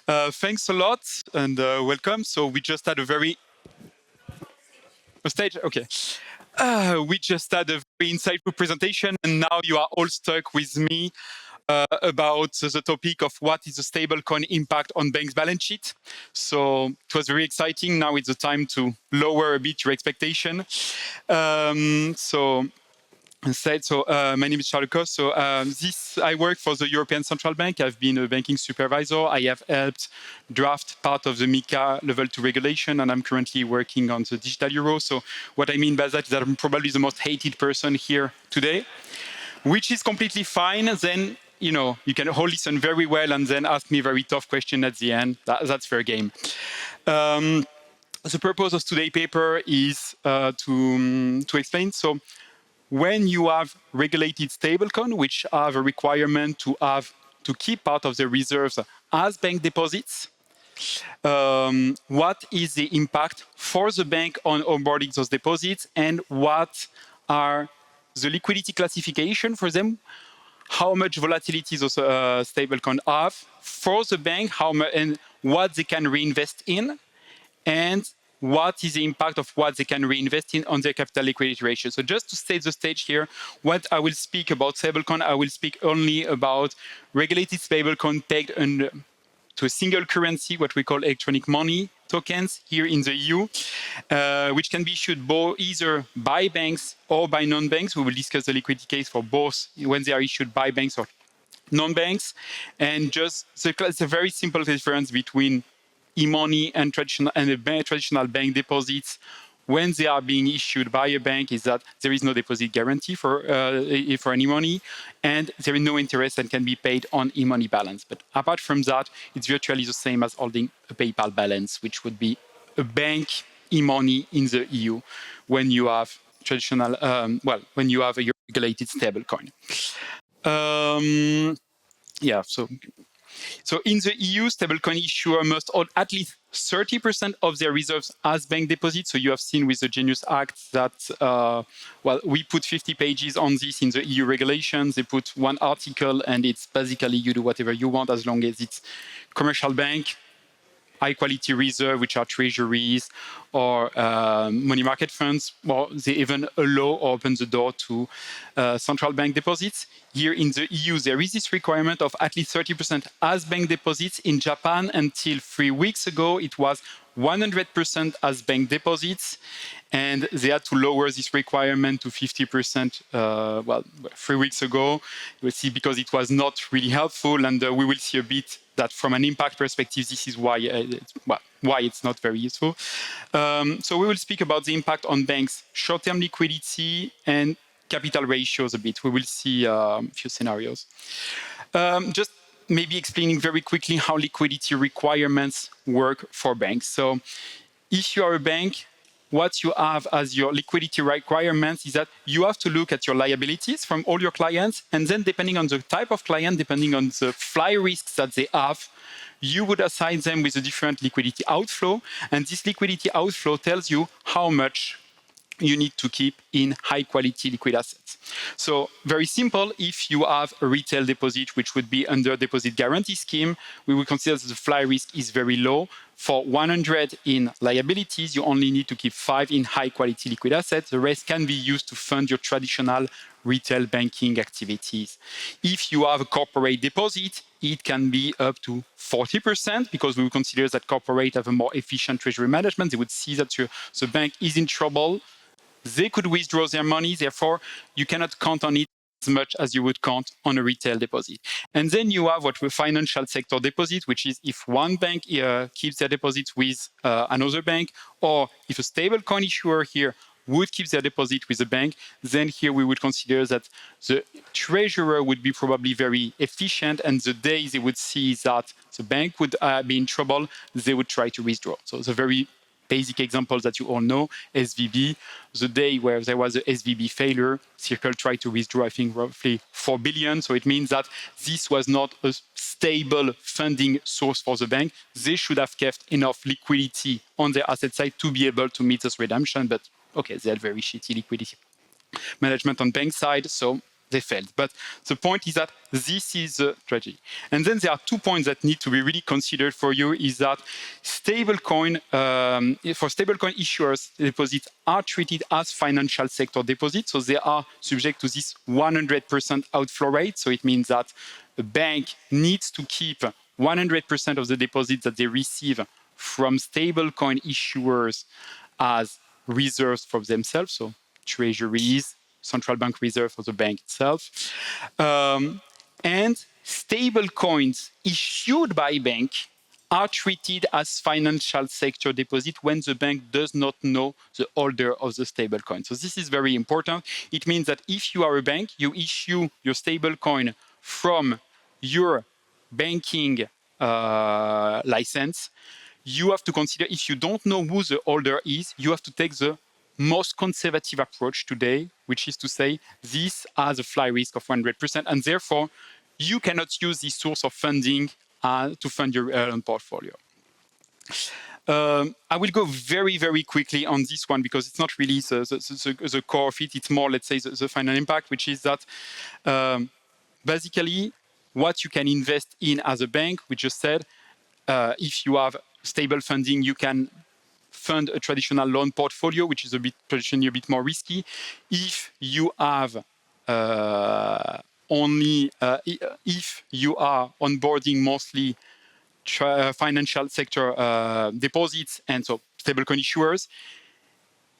Thanks a lot and welcome. So we just had a stage. Okay. We just had a very insightful presentation, and now you are all stuck with me about the topic of what is the stablecoin impact on banks' balance sheet. So it was very exciting. Now it's the time to lower a bit your expectation. My name is Charles-Enguerrand Coste. I work for the European Central Bank. I've been a banking supervisor. I have helped draft part of the MiCA level 2 regulation, and I'm currently working on the digital euro. So what I mean by that is that I'm probably the most hated person here today, which is completely fine. Then, you can all listen very well and then ask me very tough question at the end. That's fair game. The purpose of today's paper is to explain. So when you have regulated stablecoin, which have a requirement to keep part of the reserves as bank deposits, what is the impact for the bank on onboarding those deposits, and what are the liquidity classification for them? How much volatility those stablecoin have for the bank, and what they can reinvest in, and what is the impact of what they can reinvest in on their capital liquidity ratio. So just to set the stage here, what I will speak about stablecoin, I will speak only about regulated stablecoin pegged to a single currency, what we call electronic money tokens here in the EU, which can be issued either by banks or by non-banks. We will discuss the liquidity case for both when they are issued by banks or non-banks. And just it's a very simple difference between e-money and traditional bank deposits when they are being issued by a bank is that there is no deposit guarantee for any money, and there is no interest that can be paid on e-money balance. But apart from that, it's virtually the same as holding a PayPal balance, which would be a bank e-money in the EU when you have traditional, when you have a regulated stablecoin. So in the EU, stablecoin issuer must hold at least 30% of their reserves as bank deposits. So you have seen with the Genius Act that, we put 50 pages on this in the EU regulations. They put one article, and it's basically you do whatever you want as long as it's commercial bank, high-quality reserve, which are treasuries or money market funds, or they even allow or open the door to central bank deposits. Here in the EU, there is this requirement of at least 30% as bank deposits. In Japan, until 3 weeks ago, it was 100% as bank deposits, and they had to lower this requirement to 50%, 3 weeks ago. You will see because it was not really helpful, and we will see a bit that from an impact perspective, this is why it's not very useful. So we will speak about the impact on banks' short-term liquidity and capital ratios a bit. We will see a few scenarios. Just maybe explaining very quickly how liquidity requirements work for banks. So if you are a bank, what you have as your liquidity requirements is that you have to look at your liabilities from all your clients, and then depending on the type of client, depending on the fly risks that they have, you would assign them with a different liquidity outflow, and this liquidity outflow tells you how much you need to keep in high-quality liquid assets. So very simple, if you have a retail deposit, which would be under deposit guarantee scheme, we would consider that the fly risk is very low. For 100 in liabilities, you only need to keep 5 in high-quality liquid assets. The rest can be used to fund your traditional retail banking activities. If you have a corporate deposit, it can be up to 40% because we would consider that corporate have a more efficient treasury management. They would see that the bank is in trouble. They could withdraw their money, therefore you cannot count on it as much as you would count on a retail deposit. And then you have what we financial sector deposit, which is if one bank keeps their deposits with another bank, or if a stablecoin issuer here would keep their deposit with a bank, then here we would consider that the treasurer would be probably very efficient, and the day they would see that the bank would be in trouble, they would try to withdraw. So the very basic examples that you all know, SVB, the day where there was a SVB failure, Circle tried to withdraw, I think, roughly 4 billion. So it means that this was not a stable funding source for the bank. They should have kept enough liquidity on their asset side to be able to meet this redemption. But okay, they had very shitty liquidity management on bank side. So they failed. But the point is that this is a tragedy. And then there are 2 points that need to be really considered for you is that stablecoin, for stablecoin issuers, deposits are treated as financial sector deposits. So they are subject to this 100% outflow rate. So it means that a bank needs to keep 100% of the deposits that they receive from stablecoin issuers as reserves for themselves. So treasuries, central bank reserve for the bank itself. And stable coins issued by bank are treated as financial sector deposit when the bank does not know the holder of the stable coin. So this is very important. It means that if you are a bank, you issue your stable coin from your banking license. You have to consider, if you don't know who the holder is, you have to take the most conservative approach today, which is to say this has a fly risk of 100%, and therefore you cannot use this source of funding to fund your loan portfolio. I will go very, very quickly on this one because it's not really the core of it. It's more, let's say, the final impact, which is that basically what you can invest in as a bank, we just said, if you have stable funding, you can fund a traditional loan portfolio, which is traditionally a bit more risky. If you have if you are onboarding mostly financial sector deposits and so stablecoin issuers,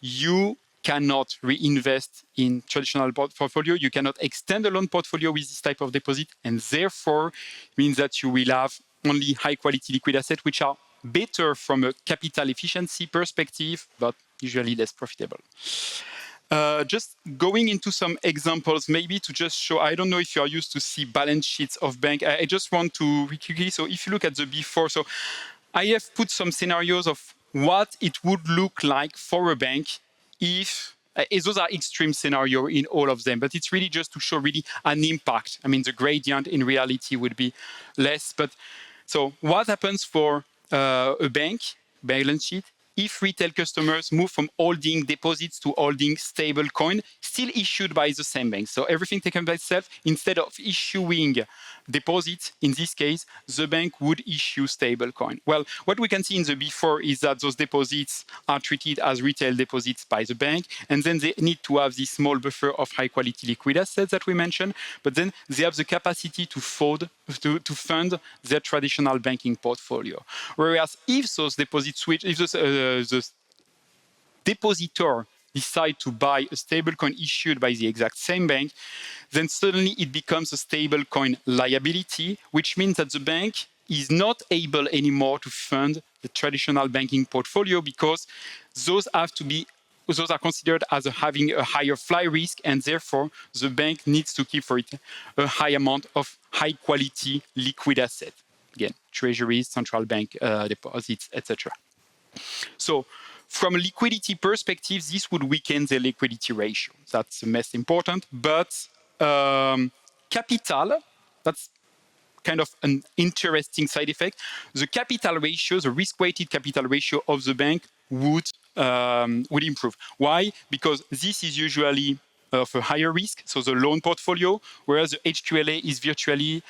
you cannot reinvest in traditional portfolio. You cannot extend a loan portfolio with this type of deposit, and therefore it means that you will have only high quality liquid assets, which are better from a capital efficiency perspective, but usually less profitable. Just going into some examples, maybe to just show, I don't know if you are used to see balance sheets of bank. I just want to quickly, so if you look at the before, so I have put some scenarios of what it would look like for a bank if, those are extreme scenarios in all of them, but it's really just to show really an impact. I mean, the gradient in reality would be less, but so what happens for a bank balance sheet if retail customers move from holding deposits to holding stable coin still issued by the same bank? So everything taken by itself, instead of issuing deposits, in this case, the bank would issue stable coin. Well, what we can see in the before is that those deposits are treated as retail deposits by the bank, and then they need to have this small buffer of high quality liquid assets that we mentioned, but then they have the capacity to fund their traditional banking portfolio. Whereas if those deposits switch, if the depositor decide to buy a stablecoin issued by the exact same bank, then suddenly it becomes a stablecoin liability, which means that the bank is not able anymore to fund the traditional banking portfolio because those are considered as having a higher fly risk, and therefore the bank needs to keep for it a high amount of high quality liquid assets. Again, treasuries, central bank deposits, etc. So from a liquidity perspective, this would weaken the liquidity ratio. That's the most important. But capital, that's kind of an interesting side effect. The capital ratio, the risk-weighted capital ratio of the bank would improve. Why? Because this is usually of a higher risk, so the loan portfolio, whereas the HQLA is virtually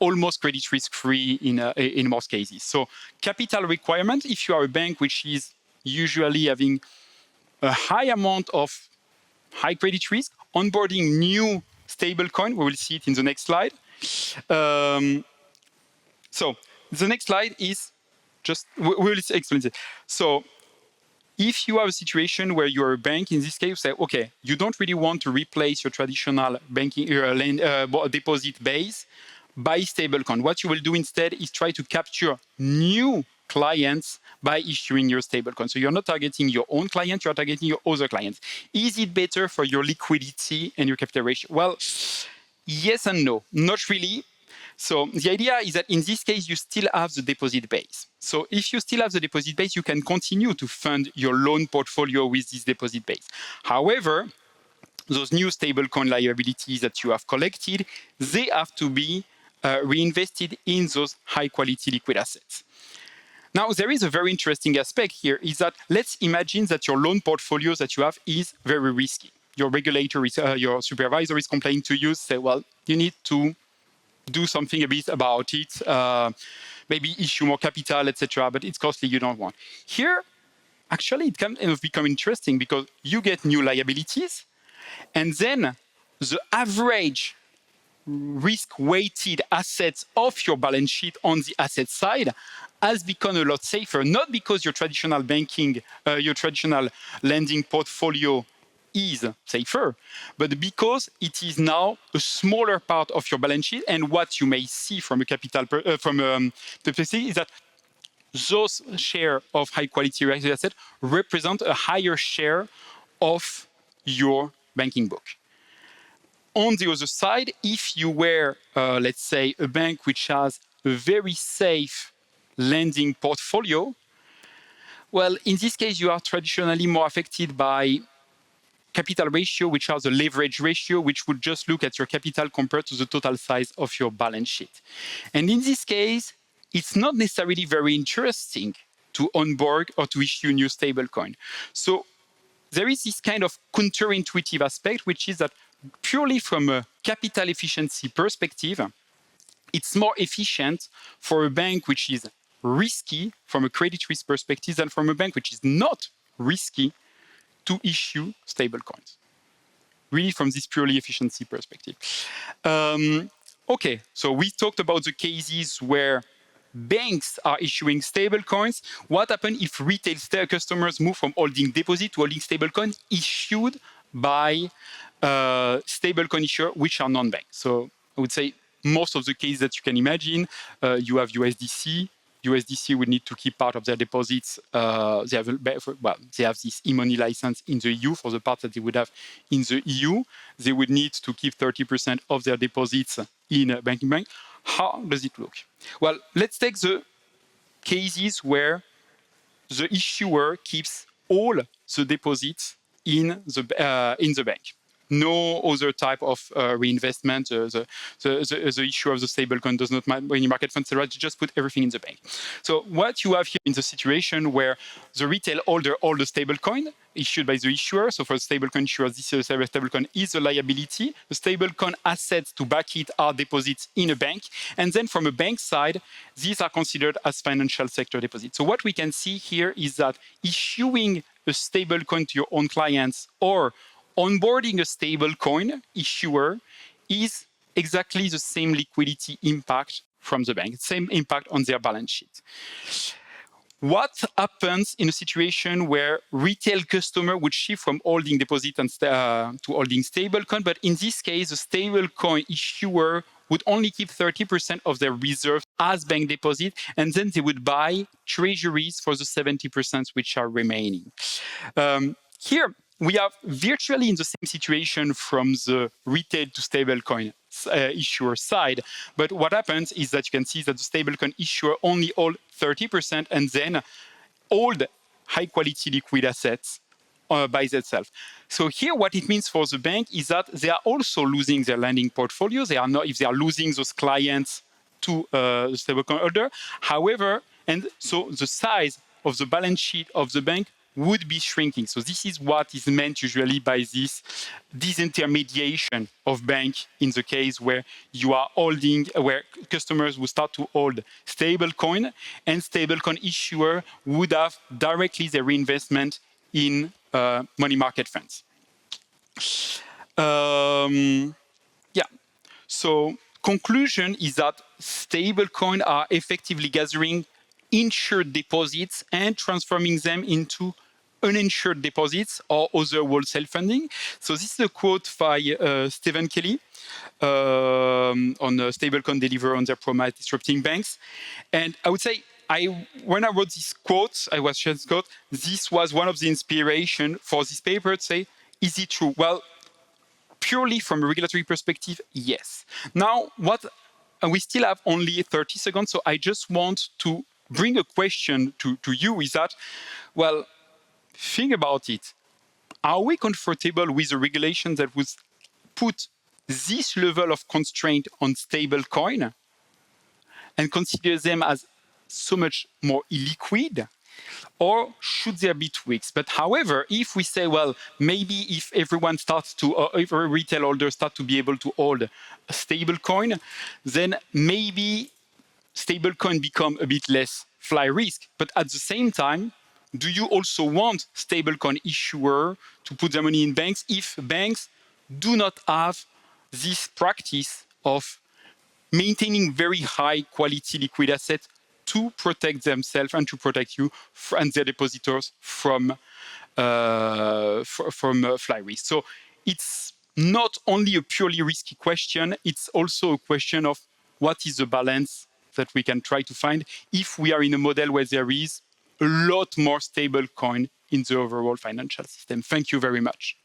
almost credit risk-free in most cases. So capital requirement, if you are a bank which is usually having a high amount of high credit risk, onboarding new stablecoin, we will see it in the next slide. So the next slide is just, we will explain it. So if you have a situation where you're a bank, in this case, you say, okay, you don't really want to replace your traditional banking deposit base by stablecoin. What you will do instead is try to capture new clients by issuing your stablecoin. So you're not targeting your own client, you're targeting your other clients. Is it better for your liquidity and your capital ratio? Well, yes and no, not really. So the idea is that in this case, you still have the deposit base. So if you still have the deposit base, you can continue to fund your loan portfolio with this deposit base. However, those new stablecoin liabilities that you have collected, they have to be reinvested in those high quality liquid assets. Now, there is a very interesting aspect here is that let's imagine that your loan portfolio that you have is very risky. your regulator, your supervisor is complaining to you, say, well, you need to do something a bit about it, maybe issue more capital, etc. But it's costly, you don't want. Here, actually, it can become interesting because you get new liabilities, and then the average risk-weighted assets of your balance sheet on the asset side has become a lot safer, not because your traditional banking, your traditional lending portfolio is safer, but because it is now a smaller part of your balance sheet. And what you may see from a capital the perspective is that those share of high-quality real asset represent a higher share of your banking book. On the other side, if you were, let's say, a bank which has a very safe lending portfolio, well, in this case, you are traditionally more affected by capital ratio, which has a leverage ratio, which would just look at your capital compared to the total size of your balance sheet. And in this case, it's not necessarily very interesting to onboard or to issue new stablecoin. So there is this kind of counterintuitive aspect, which is that purely from a capital efficiency perspective, it's more efficient for a bank which is risky from a credit risk perspective than from a bank which is not risky to issue stablecoins. Really from this purely efficiency perspective. Okay, so we talked about the cases where banks are issuing stablecoins. What happens if retail customers move from holding deposit to holding stablecoin issued by stablecoin issuer which are non-bank? So I would say most of the cases that you can imagine, you have USDC. USDC would need to keep part of their deposits. They have this e-money license in the EU for the part that they would have in the EU. They would need to keep 30% of their deposits in a banking bank. How does it look? Well, let's take the cases where the issuer keeps all the deposits in the bank. No other type of reinvestment. The issue of the stablecoin does not matter any market funds, etc. Just put everything in the bank. So what you have here in the situation where the retail holder holds the stablecoin issued by the issuer. So for the stablecoin issuer, this stablecoin is a liability. The stablecoin assets to back it are deposits in a bank. And then from a bank side, these are considered as financial sector deposits. So what we can see here is that issuing a stablecoin to your own clients or onboarding a stablecoin issuer is exactly the same liquidity impact from the bank, same impact on their balance sheet. What happens in a situation where retail customer would shift from holding deposit and to holding stablecoin, but in this case, the stablecoin issuer would only keep 30% of their reserves as bank deposit, and then they would buy treasuries for the 70% which are remaining. Here, we are virtually in the same situation from the retail to stablecoin issuer side. But what happens is that you can see that the stablecoin issuer only holds 30% and then hold high-quality liquid assets by themselves. So here, what it means for the bank is that they are also losing their lending portfolio. They are not, if they are losing those clients to the stablecoin holder. However, and so the size of the balance sheet of the bank would be shrinking. So this is what is meant usually by this disintermediation of bank in the case where you are holding, where customers will start to hold stablecoin and stablecoin issuer would have directly their reinvestment in money market funds. So conclusion is that stablecoin are effectively gathering insured deposits and transforming them into uninsured deposits or other wholesale funding. So this is a quote by Stephen Kelly on stablecoin deliver on their promise disrupting banks. And I would say, when I wrote this quote, this was one of the inspiration for this paper to say, is it true? Well, purely from a regulatory perspective, yes. Now, we still have only 30 seconds, so I just want to bring a question to you is that, well, think about it. Are we comfortable with a regulation that would put this level of constraint on stablecoin and consider them as so much more illiquid? Or should there be tweaks? But however, if we say, well, maybe if everyone starts to, or every retail holder start to be able to hold a stable coin, then maybe stablecoin become a bit less fly risk. But at the same time, do you also want stablecoin issuer to put their money in banks if banks do not have this practice of maintaining very high quality liquid assets to protect themselves and to protect you and their depositors from fly risk? So it's not only a purely risky question, it's also a question of what is the balance that we can try to find if we are in a model where there is a lot more stable coin in the overall financial system. Thank you very much.